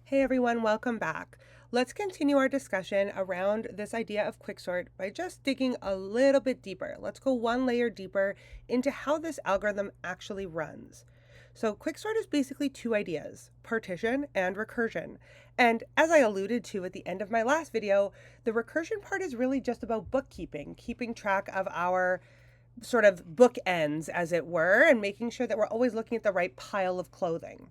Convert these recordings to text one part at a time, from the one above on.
Hey everyone, welcome back. Let's continue our discussion around this idea of quicksort by just digging a little bit deeper. Let's go one layer deeper into how this algorithm actually runs. So quicksort is basically two ideas, partition and recursion. And as I alluded to at the end of my last video, the recursion part is really just about bookkeeping, keeping track of our sort of bookends, as it were, and making sure that we're always looking at the right pile of clothing.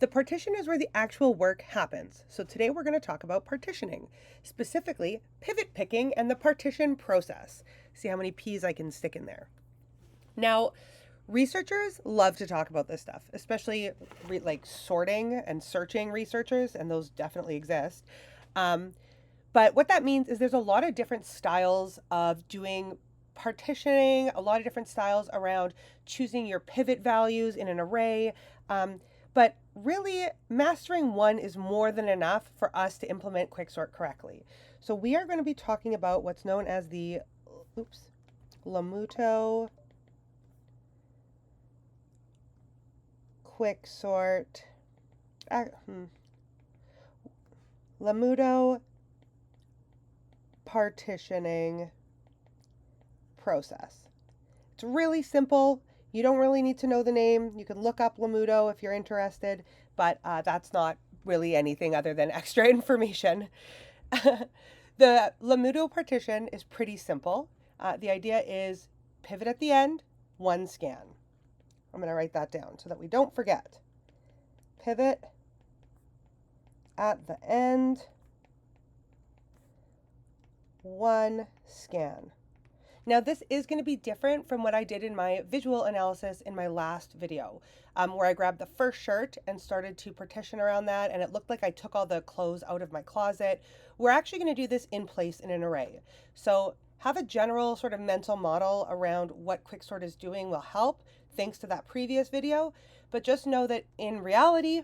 The partition is where the actual work happens. So today we're going to talk about partitioning, specifically pivot picking and the partition process. See how many P's I can stick in there. Now, researchers love to talk about this stuff, especially like sorting and searching researchers, and those definitely exist. But what that means is there's a lot of different styles of doing partitioning, a lot of different styles around choosing your pivot values in an array. But really, mastering one is more than enough for us to implement Quicksort correctly. So we are going to be talking about what's known as the Lomuto Quicksort. Lomuto partitioning process. It's really simple. You don't really need to know the name. You can look up Lomuto if you're interested, but that's not really anything other than extra information. The Lomuto partition is pretty simple. The idea is pivot at the end, one scan. I'm going to write that down so that we don't forget. Pivot at the end, one scan. Now this is going to be different from what I did in my visual analysis in my last video, where I grabbed the first shirt and started to partition around that, and it looked like I took all the clothes out of my closet. We're actually going to do this in place in an array. So have a general sort of mental model around what Quicksort is doing will help, thanks to that previous video, but just know that in reality,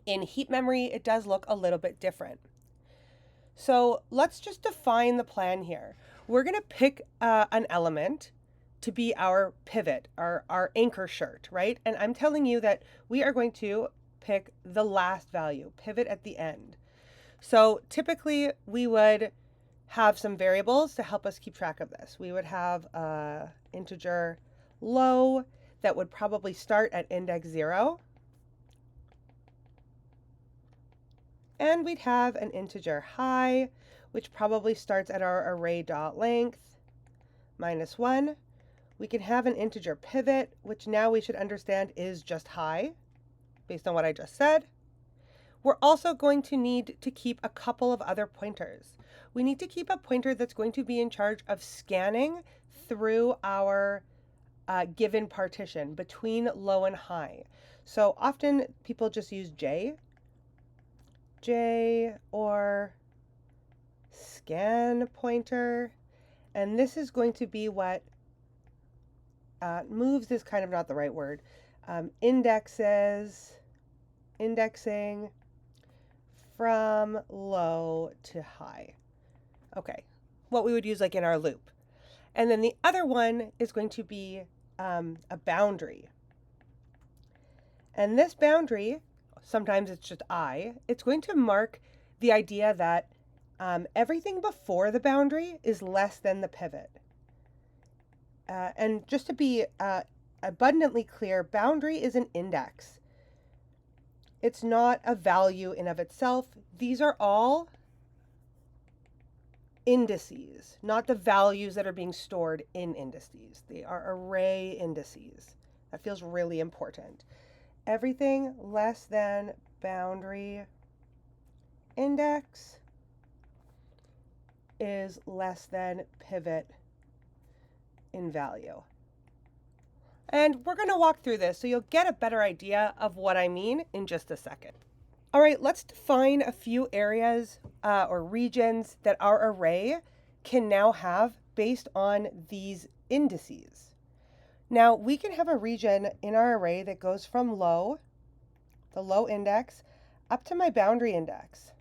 in heap memory, it does look a little bit different. So let's just define the plan here. We're going to pick an element to be our pivot, our anchor shirt, right? And I'm telling you that we are going to pick the last value, pivot at the end. So typically we would have some variables to help us keep track of this. We would have an integer low that would probably start at index 0. And we'd have an integer high, which probably starts at our array.length -1. We can have an integer pivot, which now we should understand is just high, based on what I just said. We're also going to need to keep a couple of other pointers. We need to keep a pointer that's going to be in charge of scanning through our given partition between low and high. So often people just use J or scan pointer, and this is going to be what moves is kind of not the right word, indexing from low to high. Okay, what we would use like in our loop. And then the other one is going to be a boundary. And this boundary, sometimes it's just it's going to mark the idea that everything before the boundary is less than the pivot. And just to be abundantly clear, boundary is an index. It's not a value in of itself. These are all indices, not the values that are being stored in indices. They are array indices. That feels really important. Everything less than boundary index is less than pivot in value. And we're going to walk through this so you'll get a better idea of what I mean in just a second. All right, let's define a few areas or regions that our array can now have based on these indices. Now, we can have a region in our array that goes from the low index, up to my boundary index.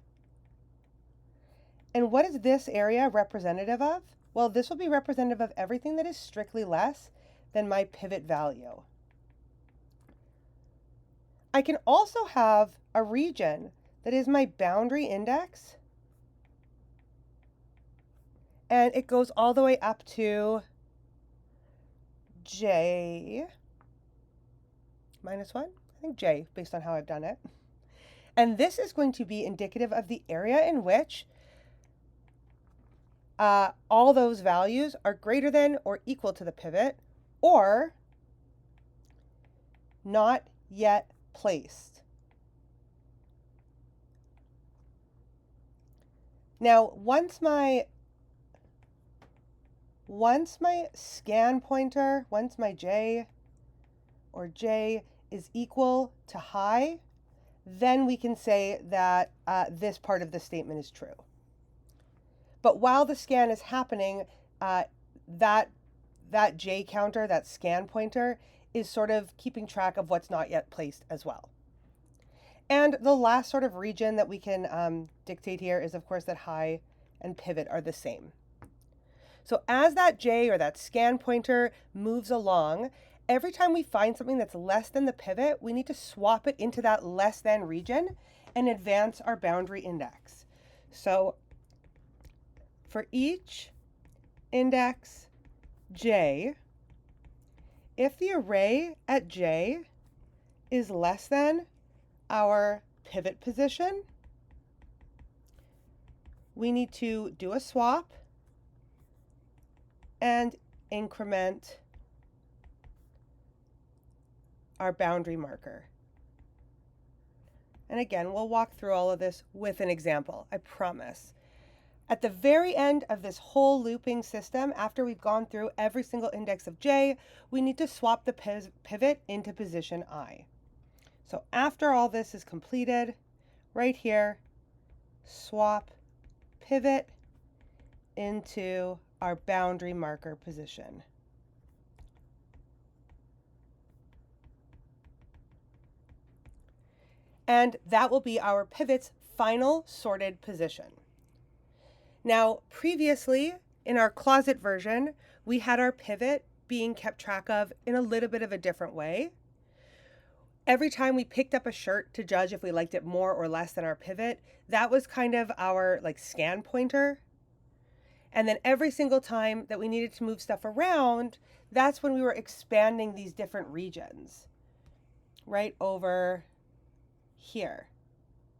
And what is this area representative of? Well, this will be representative of everything that is strictly less than my pivot value. I can also have a region that is my boundary index. And it goes all the way up to j minus 1. I think j, based on how I've done it. And this is going to be indicative of the area in which all those values are greater than or equal to the pivot, or not yet placed. Now, once my scan pointer, once my j or j is equal to high, then we can say that this part of the statement is true. But while the scan is happening, that j counter, that scan pointer, is sort of keeping track of what's not yet placed as well. And the last sort of region that we can dictate here is, of course, that high and pivot are the same. So as that j or that scan pointer moves along, every time we find something that's less than the pivot, we need to swap it into that less than region and advance our boundary index. So for each index j, if the array at j is less than our pivot position, we need to do a swap and increment our boundary marker. And again, we'll walk through all of this with an example, I promise. At the very end of this whole looping system, after we've gone through every single index of j, we need to swap the pivot into position I. So after all this is completed, right here, swap pivot into our boundary marker position. And that will be our pivot's final sorted position. Now, previously, in our closet version, we had our pivot being kept track of in a little bit of a different way. Every time we picked up a shirt to judge if we liked it more or less than our pivot, that was kind of our scan pointer. And then every single time that we needed to move stuff around, that's when we were expanding these different regions. Right over here.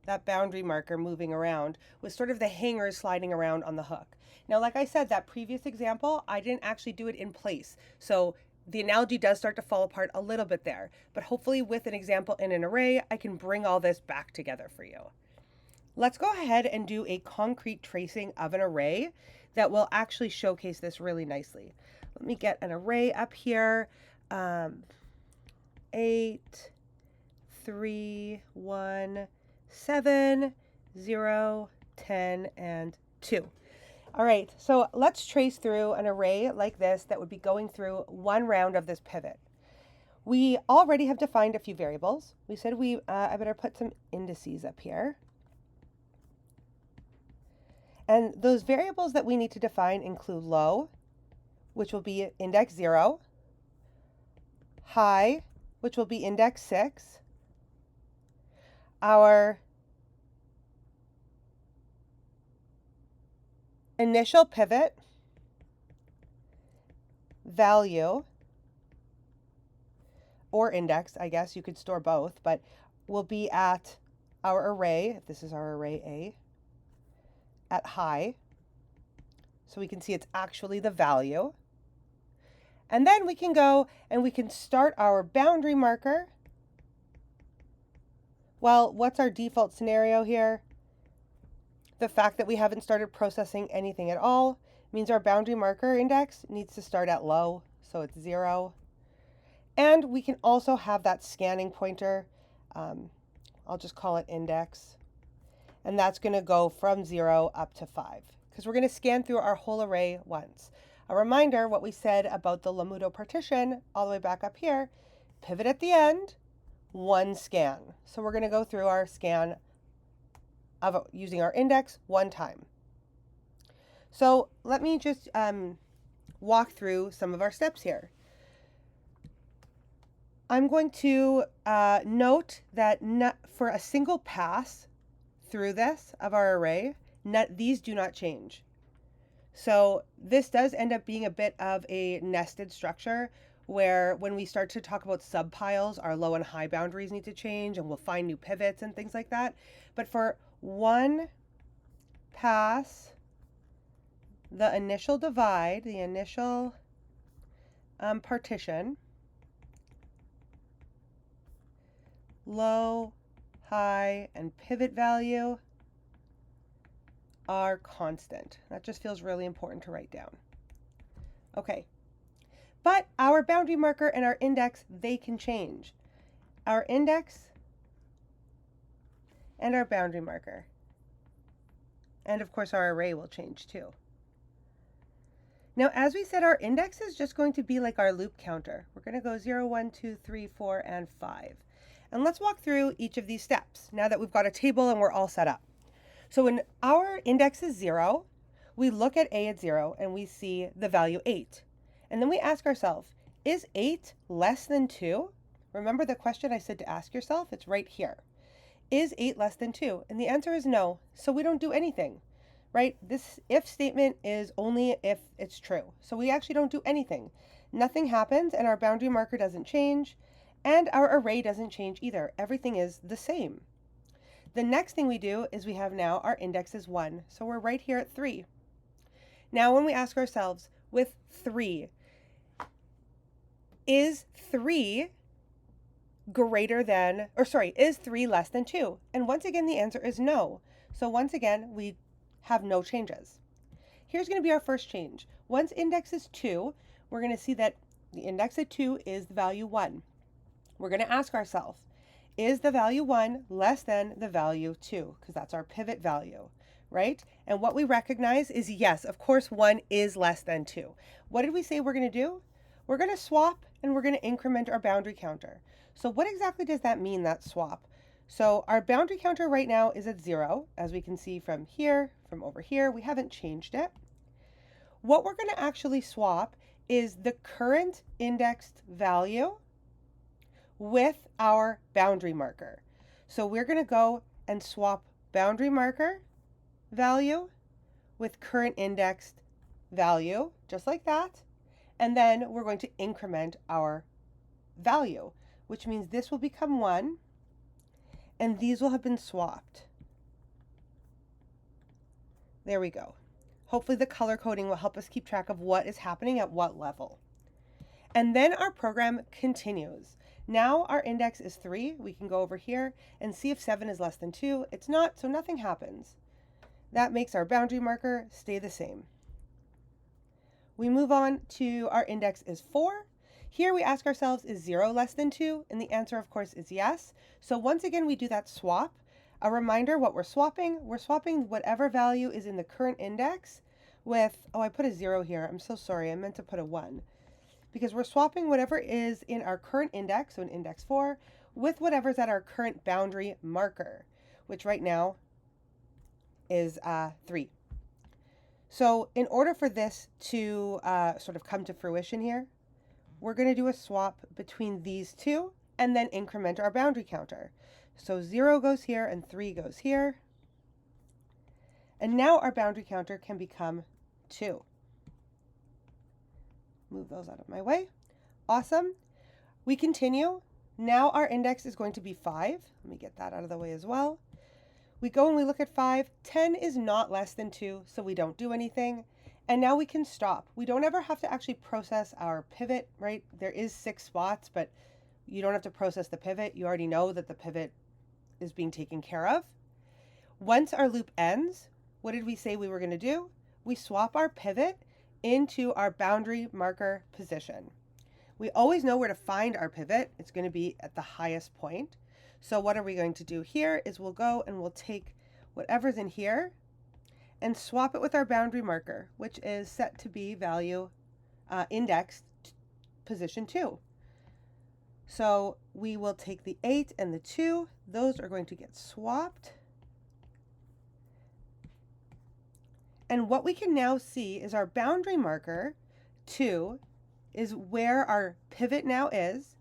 That boundary marker moving around was sort of the hangers sliding around on the hook. Now, like I said, that previous example, I didn't actually do it in place. So the analogy does start to fall apart a little bit there. But hopefully with an example in an array, I can bring all this back together for you. Let's go ahead and do a concrete tracing of an array that will actually showcase this really nicely. Let me get an array up here. 8, 3, 1, 7, 0, 10, and 2. All right, so let's trace through an array like this that would be going through one round of this pivot. We already have defined a few variables. We said I better put some indices up here. And those variables that we need to define include low, which will be index 0, high, which will be index 6, our initial pivot value, or index, I guess you could store both, but will be at our array, if this is our array A, at high. So we can see it's actually the value. And then we can go and we can start our boundary marker. Well, what's our default scenario here? The fact that we haven't started processing anything at all means our boundary marker index needs to start at low, so it's 0. And we can also have that scanning pointer. I'll just call it index. And that's going to go from 0 up to 5, because we're going to scan through our whole array once. A reminder, what we said about the Lomuto partition, all the way back up here, pivot at the end, one scan. So we're going to go through our scan of using our index one time. So let me just walk through some of our steps here. I'm going to note that for a single pass through this of our array, these do not change. So this does end up being a bit of a nested structure where when we start to talk about subpiles, our low and high boundaries need to change and we'll find new pivots and things like that. But for one pass, the initial divide, the initial partition, low, high, and pivot value are constant. That just feels really important to write down. Okay, but our boundary marker and our index, they can change. Our index and our boundary marker. And of course our array will change too. Now, as we said, our index is just going to be like our loop counter. We're going to go 0, 1, 2, 3, 4, and 5. And let's walk through each of these steps now that we've got a table and we're all set up. So when our index is 0, we look at A at 0 and we see the value 8. And then we ask ourselves, is 8 less than 2? Remember the question I said to ask yourself? It's right here. Is 8 less than 2? And the answer is no, so we don't do anything, right? This if statement is only if it's true. So we actually don't do anything. Nothing happens and our boundary marker doesn't change and our array doesn't change either. Everything is the same. The next thing we do is we have now our index is 1. So we're right here at 3. Now when we ask ourselves with 3, is 3 greater than, or sorry, is 3 less than 2? And once again, the answer is no. So once again, we have no changes. Here's going to be our first change. Once index is 2, we're going to see that the index at 2 is the value 1. We're going to ask ourselves, is the value 1 less than the value 2? Because that's our pivot value, right? And what we recognize is yes, of course, 1 is less than 2. What did we say we're going to do? We're going to swap and we're going to increment our boundary counter. So what exactly does that mean, that swap? So our boundary counter right now is at 0, as we can see from here, from over here. We haven't changed it. What we're going to actually swap is the current indexed value with our boundary marker. So we're going to go and swap boundary marker value with current indexed value, just like that. And then we're going to increment our value, which means this will become 1, and these will have been swapped. There we go. Hopefully the color coding will help us keep track of what is happening at what level. And then our program continues. Now our index is 3. We can go over here and see if 7 is less than 2. It's not, so nothing happens. That makes our boundary marker stay the same. We move on to our index is 4. Here we ask ourselves, is 0 less than 2? And the answer, of course, is yes. So once again, we do that swap. A reminder what we're swapping whatever value is in the current index with, oh, I put a 0 here. I'm so sorry. I meant to put a 1. Because we're swapping whatever is in our current index, so in index 4, with whatever's at our current boundary marker, which right now is 3. So in order for this to sort of come to fruition here, we're going to do a swap between these two and then increment our boundary counter. So 0 goes here and 3 goes here. And now our boundary counter can become 2. Move those out of my way. Awesome. We continue. Now our index is going to be 5. Let me get that out of the way as well. We go and we look at 5. 10 is not less than 2, so we don't do anything. And now we can stop. We don't ever have to actually process our pivot, right? There is 6 spots, but you don't have to process the pivot. You already know that the pivot is being taken care of. Once our loop ends, what did we say we were going to do? We swap our pivot into our boundary marker position. We always know where to find our pivot. It's going to be at the highest point. So what are we going to do here is we'll go and we'll take whatever's in here and swap it with our boundary marker, which is set to be value indexed position 2. So we will take the 8 and the 2. Those are going to get swapped. And what we can now see is our boundary marker 2 is where our pivot now is.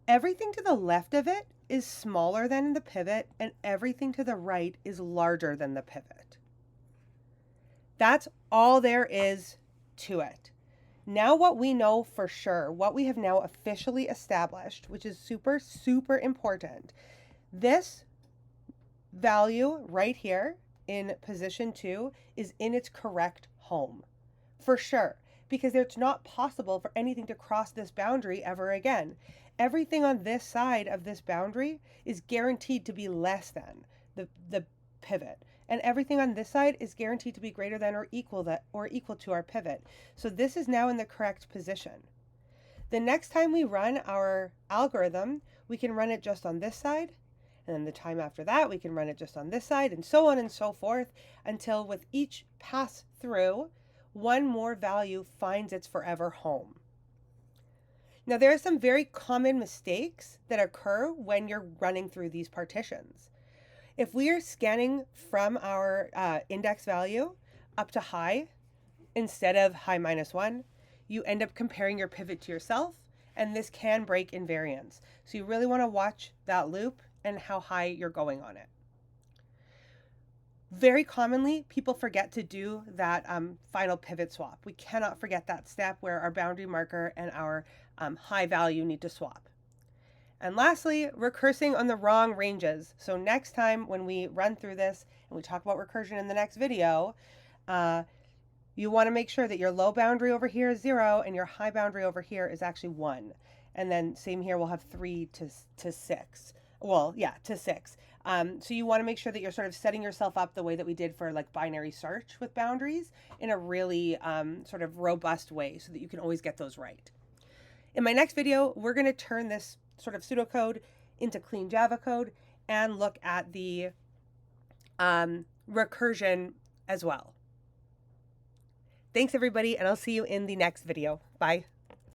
Everything to the left of it is smaller than the pivot and everything to the right is larger than the pivot. That's all there is to it. Now what we know for sure, what we have now officially established, which is super, super important, this value right here in position 2 is in its correct home. For sure, because it's not possible for anything to cross this boundary ever again. Everything on this side of this boundary is guaranteed to be less than the pivot. And everything on this side is guaranteed to be greater than or equal to our pivot. So this is now in the correct position. The next time we run our algorithm, we can run it just on this side. And then the time after that, we can run it just on this side, and so on and so forth, until with each pass through, one more value finds its forever home. Now, there are some very common mistakes that occur when you're running through these partitions. If we are scanning from our index value up to high instead of high -1, you end up comparing your pivot to yourself, and this can break invariance. So you really want to watch that loop and how high you're going on it. Very commonly, people forget to do that final pivot swap. We cannot forget that step where our boundary marker and our high value need to swap. And lastly, recursing on the wrong ranges. So next time when we run through this, and we talk about recursion in the next video, you want to make sure that your low boundary over here is 0 and your high boundary over here is actually 1. And then same here, we'll have 3 to 6. Well, yeah, to 6. So you want to make sure that you're sort of setting yourself up the way that we did for like binary search with boundaries in a really sort of robust way so that you can always get those right. In my next video, we're going to turn this sort of pseudocode into clean Java code and look at the recursion as well. Thanks everybody, and I'll see you in the next video. Bye.